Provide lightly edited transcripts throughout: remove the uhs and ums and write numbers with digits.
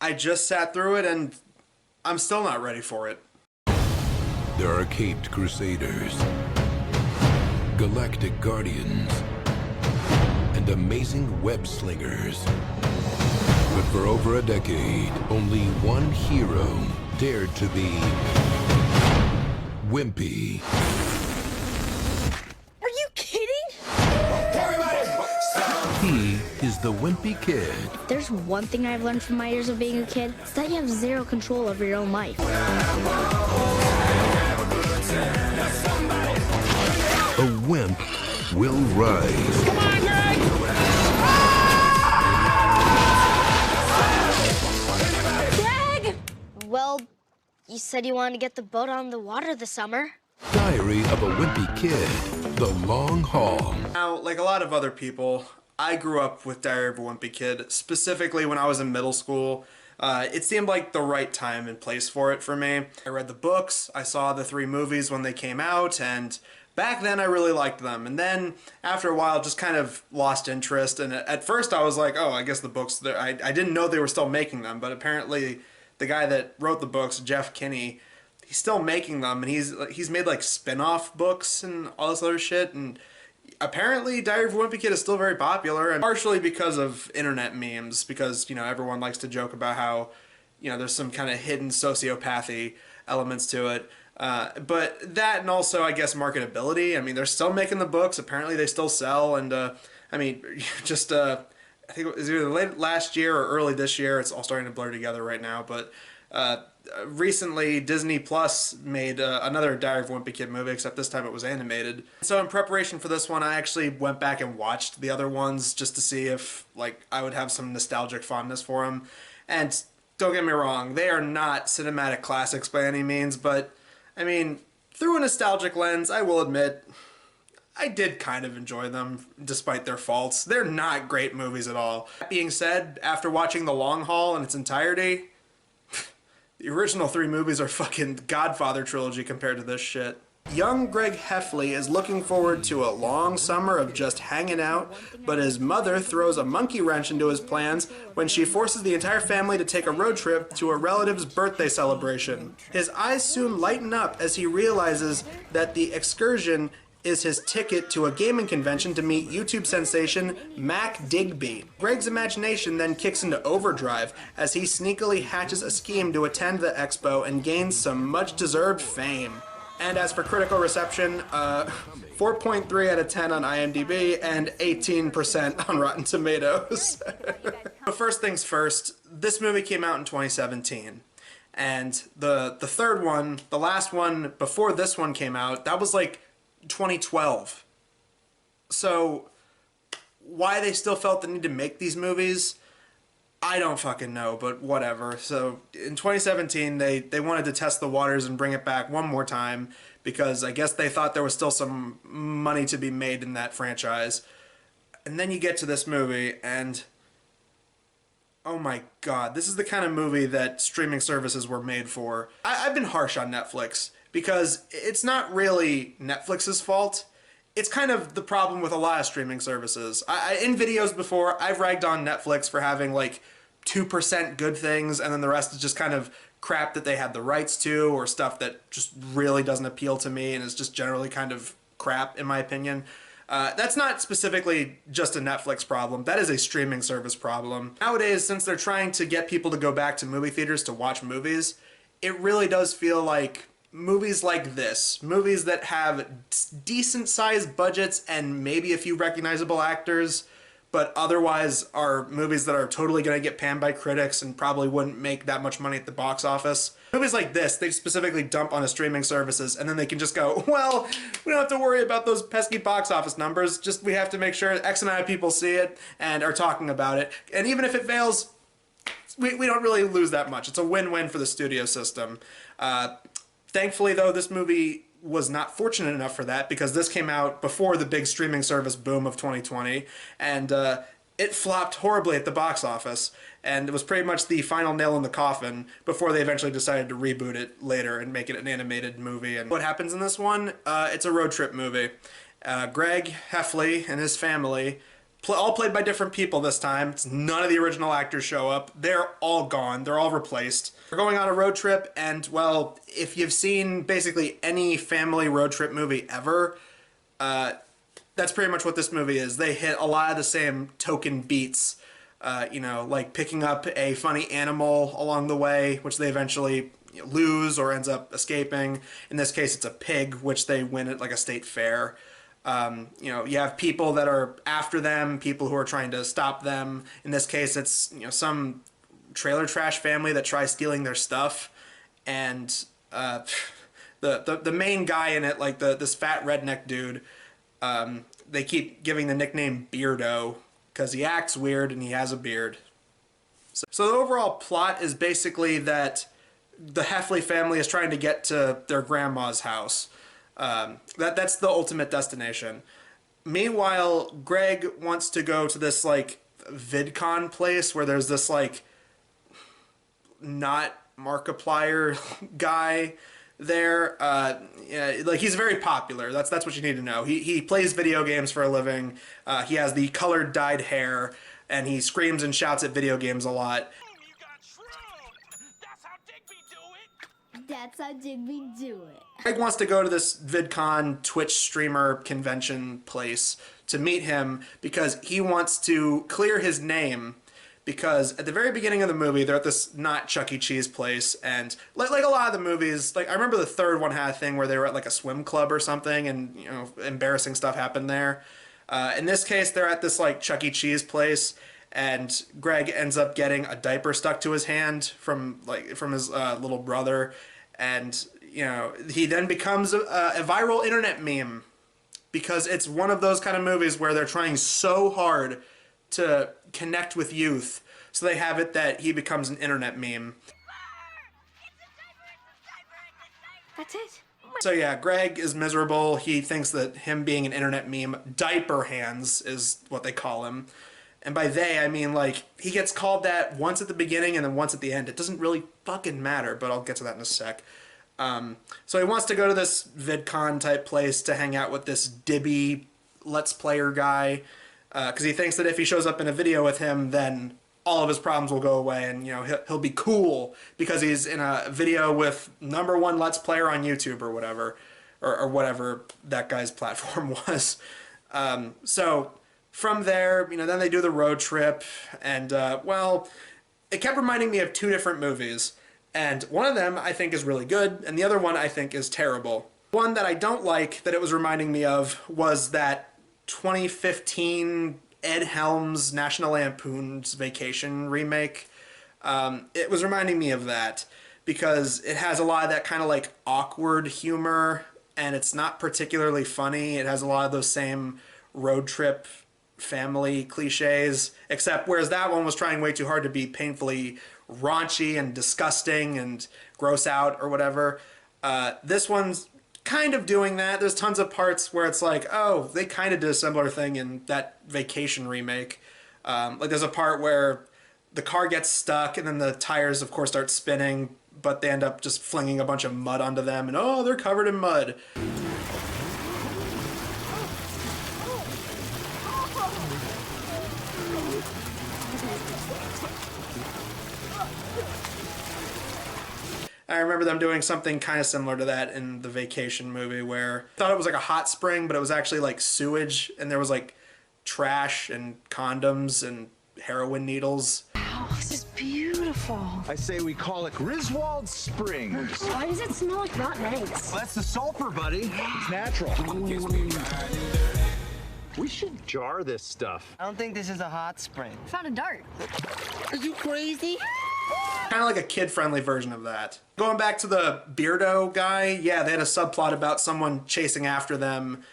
I just sat through it and I'm still not ready for it. There are caped crusaders, galactic guardians, and amazing web slingers. But for over a decade, only one hero dared to be Wimpy. Are you kidding? He is the Wimpy Kid. There's one thing I've learned from my years of being a kid. It's that you have zero control over your own life. A wimp will rise. Come on, Greg! Greg! Well, you said you wanted to get the boat on the water this summer. Diary of a Wimpy Kid. The Long Haul. Now, like a lot of other people, I grew up with Diary of a Wimpy Kid, specifically when I was in middle school. It seemed like the right time and place for it for me. I read the books, I saw the 3 movies when they came out, and back then I really liked them. And then after a while, just kind of lost interest. And at first I was like, oh, I guess the books, I didn't know they were still making them, but apparently the guy that wrote the books, Jeff Kinney, he's still making them, and he's made like spin-off books and all this other shit, and apparently Diary of a Wimpy Kid is still very popular, and partially because of internet memes, because, you know, everyone likes to joke about how, you know, there's some kind of hidden sociopathy elements to it. But that, and also, I guess, marketability. I mean, they're still making the books. Apparently they still sell, and, I mean, just, I think it was either late last year or early this year. It's all starting to blur together right now, but, recently Disney Plus made another Diary of a Wimpy Kid movie, except this time it was animated. So in preparation for this one, I actually went back and watched the other ones just to see if, like, I would have some nostalgic fondness for them. And don't get me wrong, they are not cinematic classics by any means, but I mean, through a nostalgic lens, I will admit, I did kind of enjoy them, despite their faults. They're not great movies at all. That being said, after watching The Long Haul in its entirety, the original 3 movies are fucking Godfather trilogy compared to this shit. Young Greg Hefley is looking forward to a long summer of just hanging out, but his mother throws a monkey wrench into his plans when she forces the entire family to take a road trip to a relative's birthday celebration. His eyes soon lighten up as he realizes that the excursion is his ticket to a gaming convention to meet YouTube sensation Mac Digby. Greg's imagination then kicks into overdrive as he sneakily hatches a scheme to attend the expo and gains some much-deserved fame. And as for critical reception, 4.3 out of 10 on IMDb and 18% on Rotten Tomatoes. But first things first, this movie came out in 2017. And the third one, the last one before this one came out, that was like 2012. So why they still felt the need to make these movies, I don't fucking know, but whatever. So in 2017, they wanted to test the waters and bring it back one more time because I guess they thought there was still some money to be made in that franchise. And then you get to this movie and oh my god, this is the kind of movie that streaming services were made for. I've been harsh on Netflix because it's not really Netflix's fault. It's kind of the problem with a lot of streaming services. In videos before, I've ragged on Netflix for having like 2% good things and then the rest is just kind of crap that they had the rights to or stuff that just really doesn't appeal to me and is just generally kind of crap in my opinion. That's not specifically just a Netflix problem. That is a streaming service problem. Nowadays, since they're trying to get people to go back to movie theaters to watch movies, it really does feel like movies like this, movies that have decent sized budgets and maybe a few recognizable actors, but otherwise are movies that are totally going to get panned by critics and probably wouldn't make that much money at the box office. Movies like this, they specifically dump on the streaming services and then they can just go, well, we don't have to worry about those pesky box office numbers, just we have to make sure X amount of people see it and are talking about it. And even if it fails, we don't really lose that much. It's a win-win for the studio system. Thankfully, though, this movie was not fortunate enough for that because this came out before the big streaming service boom of 2020, and it flopped horribly at the box office, and it was pretty much the final nail in the coffin before they eventually decided to reboot it later and make it an animated movie. And what happens in this one? It's a road trip movie. Greg Hefley and his family all played by different people this time. It's none of the original actors show up. They're all gone. They're all replaced. We're going on a road trip, and, well, if you've seen basically any family road trip movie ever, that's pretty much what this movie is. They hit a lot of the same token beats, you know, like picking up a funny animal along the way, which they eventually lose or ends up escaping. In this case, it's a pig, which they win at like a state fair. You know, you have people that are after them, people who are trying to stop them. In this case, it's, you know, some trailer trash family that tries stealing their stuff, and the main guy in it, like this fat redneck dude, they keep giving the nickname Beardo because he acts weird and he has a beard. So the overall plot is basically that the Hefley family is trying to get to their grandma's house. That's the ultimate destination. Meanwhile, Greg wants to go to this like VidCon place where there's this like not Markiplier guy there. Yeah, like he's very popular. That's what you need to know. He plays video games for a living. He has the colored dyed hair, and he screams and shouts at video games a lot. That's how Digby do it. Greg wants to go to this VidCon Twitch streamer convention place to meet him because he wants to clear his name, because at the very beginning of the movie they're at this not Chuck E. Cheese place, and like a lot of the movies, like I remember the third one had a thing where they were at like a swim club or something, and you know, embarrassing stuff happened there. In this case they're at this like Chuck E. Cheese place, and Greg ends up getting a diaper stuck to his hand from his little brother. And, you know, he then becomes a viral internet meme because it's one of those kind of movies where they're trying so hard to connect with youth. So they have it that he becomes an internet meme. That's it. So yeah, Greg is miserable. He thinks that him being an internet meme, diaper hands is what they call him. And by they, I mean, like, he gets called that once at the beginning and then once at the end. It doesn't really fucking matter, but I'll get to that in a sec. So he wants to go to this VidCon type place to hang out with this Dibby Let's Player guy, because he thinks that if he shows up in a video with him, then all of his problems will go away, and, you know, he'll be cool because he's in a video with #1 Let's Player on YouTube or whatever, or whatever that guy's platform was. So from there, you know, then they do the road trip, and, well, it kept reminding me of two different movies, and one of them I think is really good, and the other one I think is terrible. One that I don't like that it was reminding me of was that 2015 Ed Helms' National Lampoon's Vacation remake. It was reminding me of that because it has a lot of that kind of like awkward humor, and it's not particularly funny. It has a lot of those same road trip family cliches, except whereas that one was trying way too hard to be painfully raunchy and disgusting and gross out or whatever, this one's kind of doing that. There's tons of parts where it's like, oh, they kind of did a similar thing in that Vacation remake. Like there's a part where the car gets stuck and then the tires of course start spinning, but they end up just flinging a bunch of mud onto them, and oh, they're covered in mud. I remember them doing something kind of similar to that in the Vacation movie, where I thought it was like a hot spring, but it was actually like sewage, and there was like trash and condoms and heroin needles. Wow, this is beautiful. I say we call it Griswold Springs. Why does it smell like rotten eggs? Well, that's the sulfur, buddy. It's natural. We should jar this stuff. I don't think this is a hot spring. Found a dart. Are you crazy? Kind of like a kid-friendly version of that. Going back to the Beardo guy, yeah, they had a subplot about someone chasing after them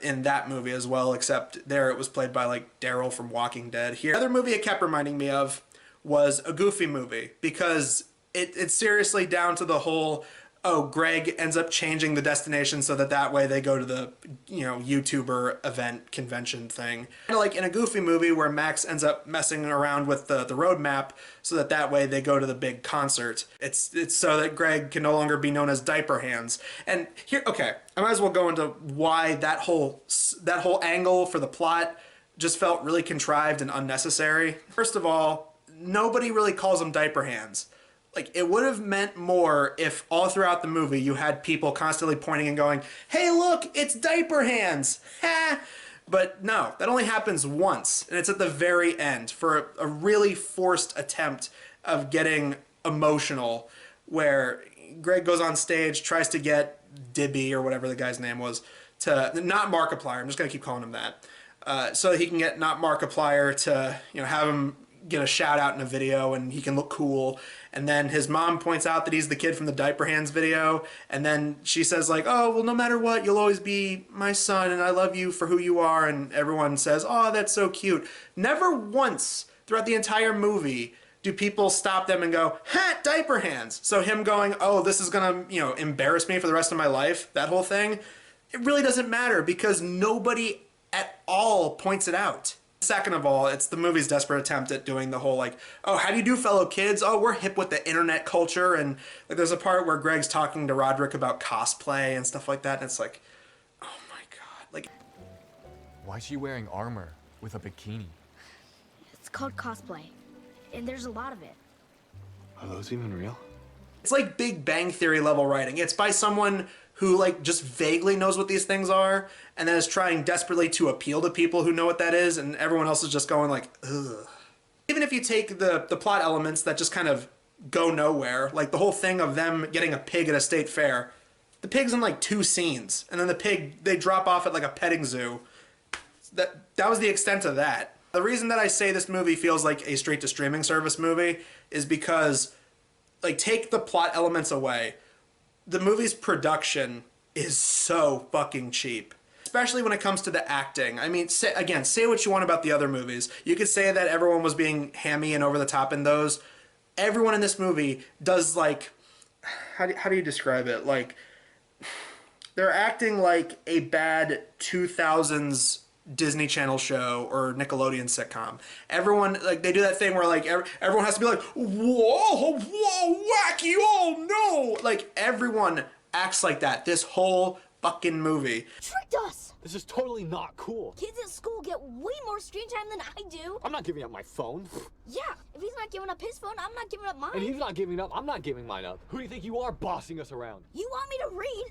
in that movie as well, except there it was played by like Daryl from Walking Dead. Here, another movie it kept reminding me of was a Goofy movie, because it's seriously down to the whole, oh, Greg ends up changing the destination so that way they go to the, you know, YouTuber event convention thing. Kind of like in a Goofy movie where Max ends up messing around with the road map so that way they go to the big concert. It's so that Greg can no longer be known as Diaper Hands. And here, okay, I might as well go into why that whole angle for the plot just felt really contrived and unnecessary. First of all, nobody really calls them diaper hands. Like, it would have meant more if all throughout the movie you had people constantly pointing and going, hey, look, it's diaper hands. Ha! But no, that only happens once, and it's at the very end for a really forced attempt of getting emotional, where Greg goes on stage, tries to get Dibby, or whatever the guy's name was, to, not Markiplier, I'm just going to keep calling him that, so he can get not Markiplier to, have him get a shout out in a video and he can look cool. And then his mom points out that he's the kid from the Diaper Hands video, and then she says like, oh, well, no matter what, you'll always be my son and I love you for who you are, and everyone says, oh, that's so cute. Never once throughout the entire movie do people stop them and go, ha, diaper hands. So him going, oh, this is gonna, embarrass me for the rest of my life, that whole thing, it really doesn't matter because nobody at all points it out. Second of all, it's the movie's desperate attempt at doing the whole like, oh, how do you do, fellow kids? Oh, we're hip with the internet culture. And like, there's a part where Greg's talking to Roderick about cosplay and stuff like that. And it's like, oh my God. Like, why is she wearing armor with a bikini? It's called cosplay, and there's a lot of it. Are those even real? it's like Big Bang Theory level writing. It's by someone who like just vaguely knows what these things are and then is trying desperately to appeal to people who know what that is, and everyone else is just going like, ugh. Even if you take the plot elements that just kind of go nowhere, like the whole thing of them getting a pig at a state fair, the pig's in like 2 scenes, and then the pig, they drop off at like a petting zoo. That was the extent of that. The reason that I say this movie feels like a straight to streaming service movie is because, like, take the plot elements away, the movie's production is so fucking cheap. Especially when it comes to the acting. I mean, say what you want about the other movies. You could say that everyone was being hammy and over the top in those. Everyone in this movie does, like, how do you describe it? Like, they're acting like a bad 2000s Disney Channel show or Nickelodeon sitcom. Everyone, like, they do that thing where, like, everyone has to be like, whoa, wacky, oh no! Like, everyone acts like that this whole fucking movie. Tricked us! This is totally not cool. Kids at school get way more screen time than I do. I'm not giving up my phone. Yeah, if he's not giving up his phone, I'm not giving up mine. And he's not giving up, I'm not giving mine up. Who do you think you are bossing us around? You want me to read?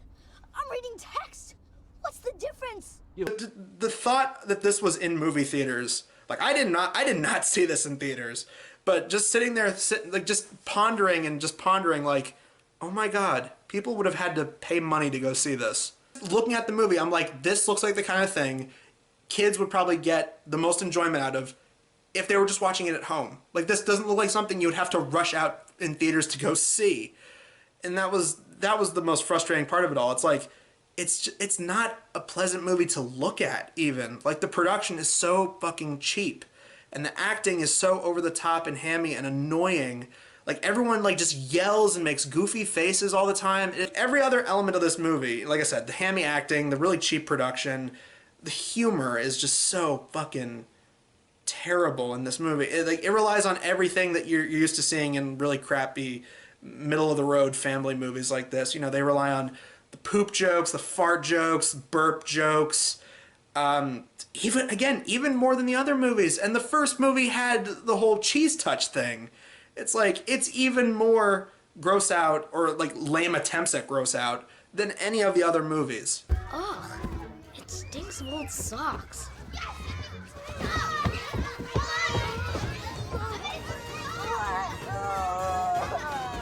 I'm reading text. What's the difference? The thought that this was in movie theaters, like, I did not see this in theaters, but just sitting there, like, just pondering, like, oh my God, people would have had to pay money to go see this. Looking at the movie, I'm like, this looks like the kind of thing kids would probably get the most enjoyment out of if they were just watching it at home. Like, this doesn't look like something you would have to rush out in theaters to go see. And that was the most frustrating part of it all. It's like, it's not a pleasant movie to look at, even. Like, the production is so fucking cheap, and the acting is so over the top and hammy and annoying. Like, everyone, like, just yells and makes goofy faces all the time. Every other element of this movie, like I said, the hammy acting, the really cheap production, the humor is just so fucking terrible in this movie. It relies on everything that you're used to seeing in really crappy, middle-of-the-road family movies like this. You know, they rely on the poop jokes, the fart jokes, burp jokes, even more than the other movies. And the first movie had the whole cheese touch thing. It's like, it's even more gross out, or like lame attempts at gross out, than any of the other movies. Ugh, it stinks of old socks.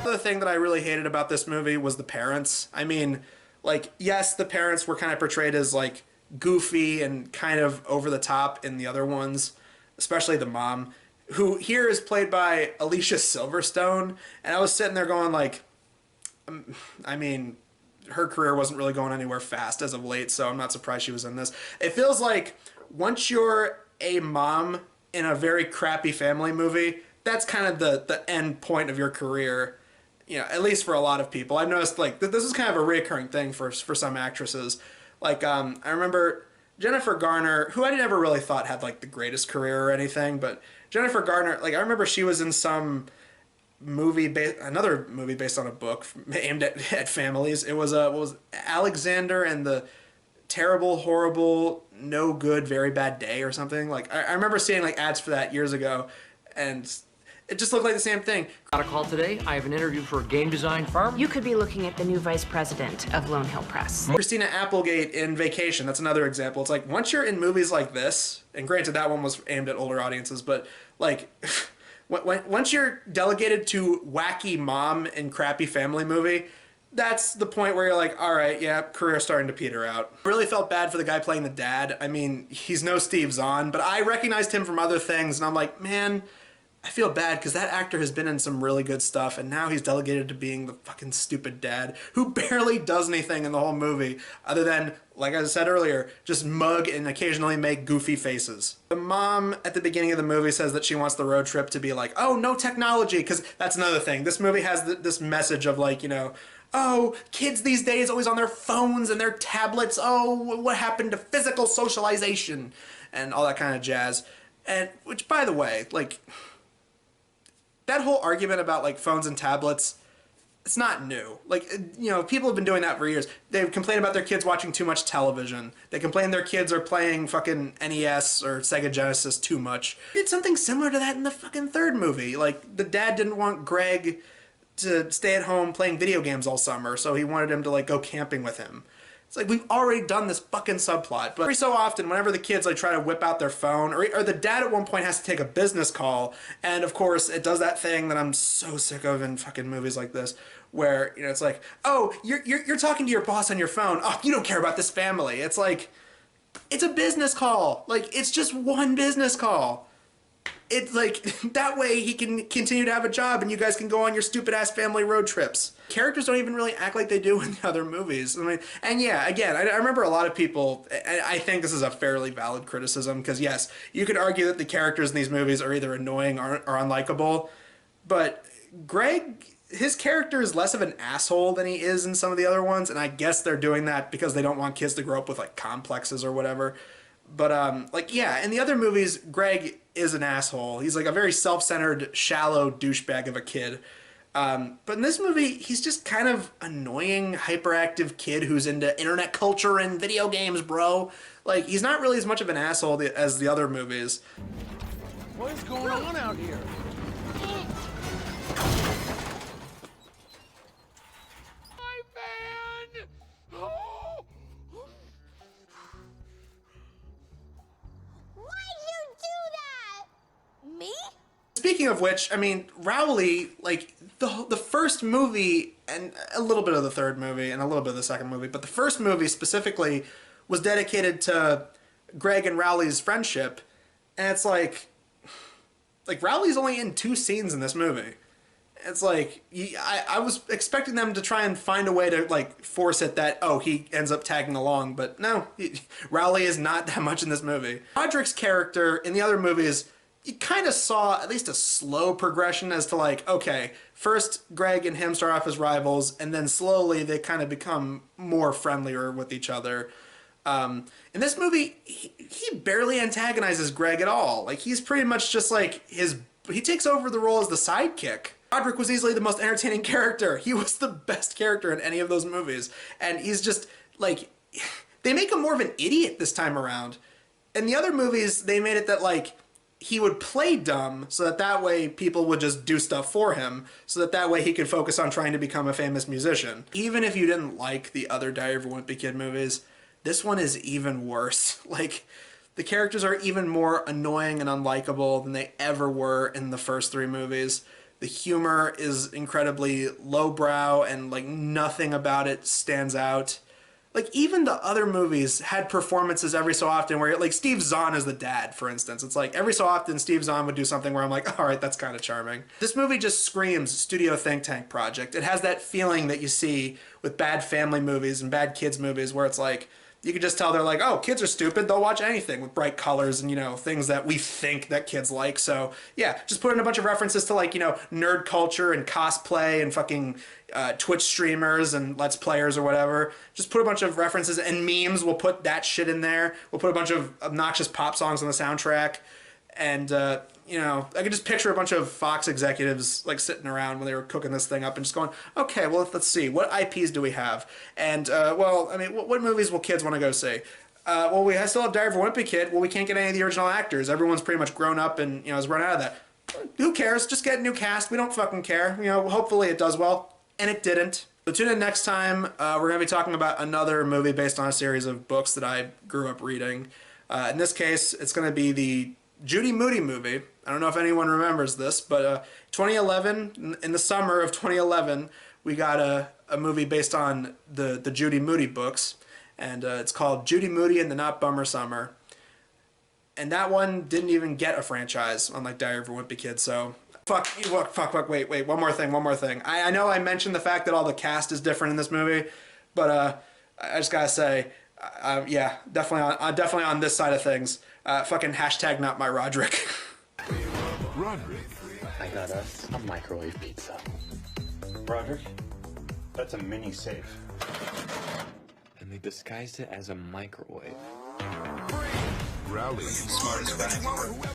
The thing that I really hated about this movie was the parents. I mean, like, yes, the parents were kind of portrayed as, like, goofy and kind of over the top in the other ones, especially the mom, who here is played by Alicia Silverstone. And I was sitting there going, like, I mean, her career wasn't really going anywhere fast as of late, so I'm not surprised she was in this. It feels like once you're a mom in a very crappy family movie, that's kind of the end point of your career. You know, at least for a lot of people. I've noticed, like, this is kind of a recurring thing for some actresses. Like, I remember Jennifer Garner, who I never really thought had, like, the greatest career or anything, but Jennifer Garner, like, I remember she was in some movie, another movie based on a book aimed at families. It was, what was Alexander and the terrible, horrible, no good, very bad day or something. Like I remember seeing like ads for that years ago, and it just looked like the same thing. Got a call today. I have an interview for a game design firm. You could be looking at the new vice president of Lone Hill Press. Christina Applegate in Vacation, that's another example. It's like, once you're in movies like this, and granted that one was aimed at older audiences, but like, once you're delegated to wacky mom and crappy family movie, that's the point where you're like, all right, yeah, career starting to peter out. I really felt bad for the guy playing the dad. I mean, he's no Steve Zahn, but I recognized him from other things, and I'm like, man, I feel bad because that actor has been in some really good stuff, and now he's delegated to being the fucking stupid dad who barely does anything in the whole movie other than, like I said earlier, just mug and occasionally make goofy faces. The mom at the beginning of the movie says that she wants the road trip to be like, oh, no technology, because that's another thing. This movie has this message of like, you know, oh, kids these days always on their phones and their tablets. Oh, what happened to physical socialization and all that kind of jazz. And which, by the way, like, that whole argument about like phones and tablets, it's not new. Like, you know, people have been doing that for years. They complain about their kids watching too much television. They complain their kids are playing fucking NES or Sega Genesis too much. They did something similar to that in the fucking third movie. Like, the dad didn't want Greg to stay at home playing video games all summer, so he wanted him to like go camping with him. It's like, we've already done this fucking subplot. But every so often, whenever the kids like try to whip out their phone, or the dad at one point has to take a business call, and of course it does that thing that I'm so sick of in fucking movies like this, where, you know, it's like, oh, you're talking to your boss on your phone. Oh, you don't care about this family. It's like, it's a business call. Like, it's just one business call. It's like, that way he can continue to have a job and you guys can go on your stupid ass family road trips. Characters don't even really act like they do in the other movies. I mean, and yeah, again, I remember a lot of people, I think this is a fairly valid criticism, because yes, you could argue that the characters in these movies are either annoying or unlikable, but Greg, his character is less of an asshole than he is in some of the other ones, and I guess they're doing that because they don't want kids to grow up with like complexes or whatever. But, like, yeah, in the other movies, Greg is an asshole. He's like a very self-centered, shallow douchebag of a kid. But in this movie, he's just kind of annoying, hyperactive kid who's into internet culture and video games, bro. Like, he's not really as much of an asshole as the other movies. What is going on out here? My van! Why'd you do that? Me? Speaking of which, I mean, Rowley, like, the first movie, and a little bit of the third movie, and a little bit of the second movie, but the first movie specifically was dedicated to Greg and Rowley's friendship, and it's like Rowley's only in 2 scenes in this movie. It's like, I was expecting them to try and find a way to, like, force it that, oh, he ends up tagging along, but no, Rowley is not that much in this movie. Roderick's character in the other movies, you kind of saw at least a slow progression as to like, okay, first Greg and him start off as rivals, and then slowly they kind of become more friendlier with each other. In this movie, he barely antagonizes Greg at all. Like, he's pretty much just like he takes over the role as the sidekick. Roderick was easily the most entertaining character. He was the best character in any of those movies. And he's just like, they make him more of an idiot this time around. In the other movies, they made it that like, he would play dumb so that way people would just do stuff for him, so that way he could focus on trying to become a famous musician. Even if you didn't like the other Diary of a Wimpy Kid movies, this one is even worse. Like, the characters are even more annoying and unlikable than they ever were in the first 3 movies. The humor is incredibly lowbrow and like nothing about it stands out. Like, even the other movies had performances every so often where, like, Steve Zahn is the dad, for instance. It's like, every so often Steve Zahn would do something where I'm like, all right, that's kind of charming. This movie just screams studio think tank project. It has that feeling that you see with bad family movies and bad kids movies where it's like, you can just tell they're like, oh, kids are stupid. They'll watch anything with bright colors and, you know, things that we think that kids like. So, yeah, just put in a bunch of references to, like, you know, nerd culture and cosplay and fucking Twitch streamers and Let's Players or whatever. Just put a bunch of references and memes. We'll put that shit in there. We'll put a bunch of obnoxious pop songs on the soundtrack. And you know, I could just picture a bunch of Fox executives like sitting around when they were cooking this thing up and just going, okay, well, let's see, what IPs do we have? And, well, I mean, what movies will kids want to go see? Well, we still have Diary of a Wimpy Kid. Well, we can't get any of the original actors. Everyone's pretty much grown up and, you know, has run out of that. Who cares? Just get a new cast. We don't fucking care. You know, hopefully it does well. And it didn't. So tune in next time. We're going to be talking about another movie based on a series of books that I grew up reading. In this case, it's going to be the Judy Moody movie. I don't know if anyone remembers this, but 2011, in the summer of 2011, we got a movie based on the Judy Moody books. And it's called Judy Moody and the Not Bummer Summer. And that one didn't even get a franchise, unlike Diary of a Wimpy Kid, so... Fuck, wait, one more thing. I know I mentioned the fact that all the cast is different in this movie, but I just gotta say, yeah, definitely on this side of things. Fucking hashtag not my Roderick. Roderick. I got us a microwave pizza. Roderick, that's a mini safe. And they disguised it as a microwave. Rowley. Smartest guy.